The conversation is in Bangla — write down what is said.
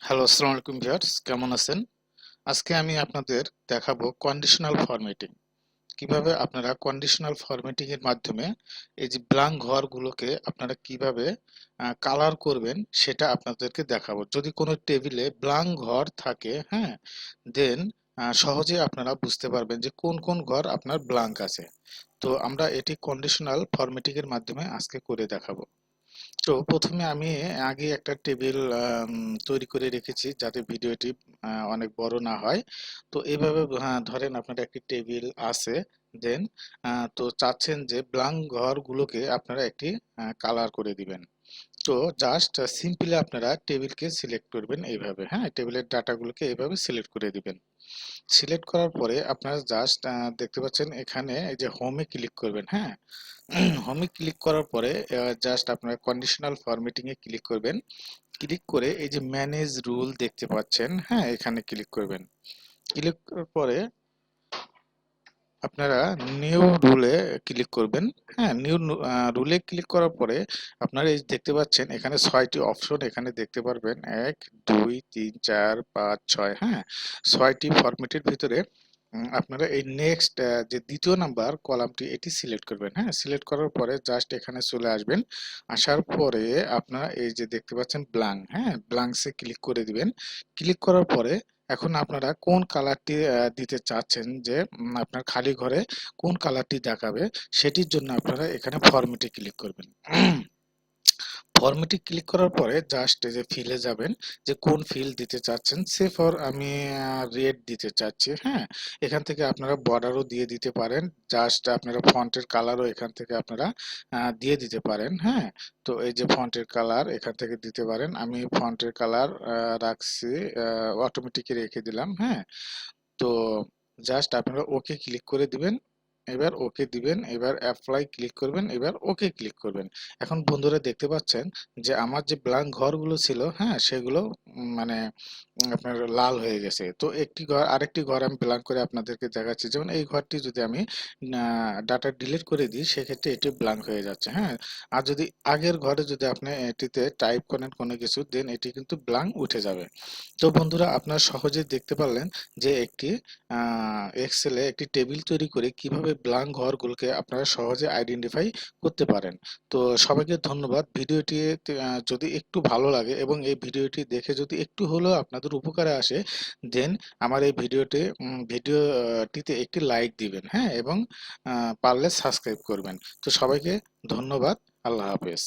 হ্যালো, আসসালামু আলাইকুম ভিউয়ার্স, কেমন আছেন? আজকে আমি আপনাদের দেখাবো কন্ডিশনাল ফরম্যাটিং। কিভাবে আপনারা কন্ডিশনাল ফরম্যাটিং এর মাধ্যমে এই যে ব্ল্যাঙ্ক ঘরগুলোকে আপনারা কিভাবে কালার করবেন সেটা আপনাদেরকে দেখাবো। যদি কোনো টেবিলে ব্ল্যাঙ্ক ঘর থাকে, হ্যাঁ, দেন সহজে আপনারা বুঝতে পারবেন যে কোন কোন ঘর আপনার ব্ল্যাঙ্ক আছে। তো আমরা এটি কন্ডিশনাল ফরম্যাটিং এর মাধ্যমে আজকে করে দেখাবো। তো প্রথমে আমি আগে একটা টেবিল তৈরি করে রেখেছি যাতে ভিডিওটি অনেক বড় না হয়। তো এইভাবে ধরেন আপনার একটি টেবিল আছে, দেন তো চাচ্ছেন যে ব্ল্যাঙ্ক ঘরগুলোকে আপনারা একটি কালার করে দিবেন। তো জাস্ট সিম্পলি আপনারা টেবিলকে সিলেক্ট করবেন এইভাবে, হ্যাঁ, টেবিলের ডাটাগুলোকে এইভাবে সিলেক্ট করে দিবেন। সিলেক্ট করার পরে আপনারা জাস্ট দেখতে পাচ্ছেন এখানে এই যে হোমে ক্লিক করবেন, হ্যাঁ। হোমে ক্লিক করার পরে জাস্ট আপনারা কন্ডিশনাল ফরম্যাটিং এ ক্লিক করবেন। ক্লিক করে এই যে ম্যানেজ রুল দেখতে পাচ্ছেন, হ্যাঁ, এখানে ক্লিক করবেন। ক্লিক করার পরে আপনারা নিউ রুলে ক্লিক করবেন। হ্যাঁ, নিউ রুলে ক্লিক করার পরে আপনারা এই দেখতে পাচ্ছেন এখানে ৬টি অপশন এখানে দেখতে পারবেন। ১, ২, ৩, ৪, ৫, ৬, হ্যাঁ, ৬টি ফরম্যাটের ভিতরে আপনারা এই নেক্সট যে ২য় নাম্বার কলামটি এটি সিলেক্ট করবেন। হ্যাঁ, সিলেক্ট করার পরে জাস্ট এখানে চলে আসবেন। আসার পরে আপনারা এই যে দেখতে পাচ্ছেন ব্ল্যাঙ্ক, হ্যাঁ, ব্ল্যাঙ্কসে ক্লিক করে দিবেন। ক্লিক করার পরে এখন আপনারা কোন কালারটি দিতে চাচ্ছেন যে আপনার খালি ঘরে কোন কালারটি দেখাবে সেটির জন্য আপনারা এখানে ফরম্যাটে ক্লিক করবেন। ফরম্যাটে ক্লিক করার পরে জাস্ট এই যে ফিলে যাবেন যে কোন ফিল দিতে চাচ্ছেন। সে ফর আমি রেড দিতে চাচ্ছি, হ্যাঁ। এখান থেকে আপনারা বর্ডারও দিয়ে দিতে পারেন, জাস্ট আপনারা ফন্টের কালারও এখান থেকে আপনারা দিয়ে দিতে পারেন, হ্যাঁ। তো এই যে ফন্টের কালার এখান থেকে দিতে পারেন। আমি ফন্টের কালার রাখছি, অটোমেটিকই রেখে দিলাম, হ্যাঁ। তো জাস্ট আপনারা ওকে ক্লিক করে দিবেন। এবার ওকে দিবেন, এবার অ্যাপ্লাই ক্লিক করবেন, এবার ওকে ক্লিক করবেন। এখন বন্ধুরা দেখতে পাচ্ছেন যে আমার যে ব্ল্যাঙ্ক ঘরগুলো ছিল, হ্যাঁ, সেগুলো মানে আপনার লাল হয়ে গেছে। তো একটি ঘর আরেকটি ঘর আমি ব্ল্যাঙ্ক করে আপনাদেরকে দেখাচ্ছি। যেমন এই ঘরটি যদি আমি ডাটা ডিলিট করে দিই সেক্ষেত্রে এটি ব্ল্যাঙ্ক হয়ে যাচ্ছে, হ্যাঁ। আর যদি আগের ঘরে যদি আপনি এটিতে টাইপ করেন কোনো কিছু, দেন এটি কিন্তু ব্ল্যাঙ্ক উঠে যাবে। তো বন্ধুরা আপনারা সহজেই দেখতে পারলেন যে একটি এক্সেলে একটি টেবিল তৈরি করে কিভাবে ব্ল্যাঙ্ক ঘরগুলোকে আপনারা সহজে আইডেন্টিফাই করতে পারেন। তো সবাইকে ধন্যবাদ। ভিডিওটি যদি একটু ভালো লাগে এবং এই ভিডিওটি দেখে যদি একটু হলেও আপনাদের উপকারে আসে, দেন আমার এই ভিডিওটিতে একটি লাইক দিবেন, হ্যাঁ, এবং পারলে সাবস্ক্রাইব করবেন। তো সবাইকে ধন্যবাদ। আল্লাহ হাফেজ।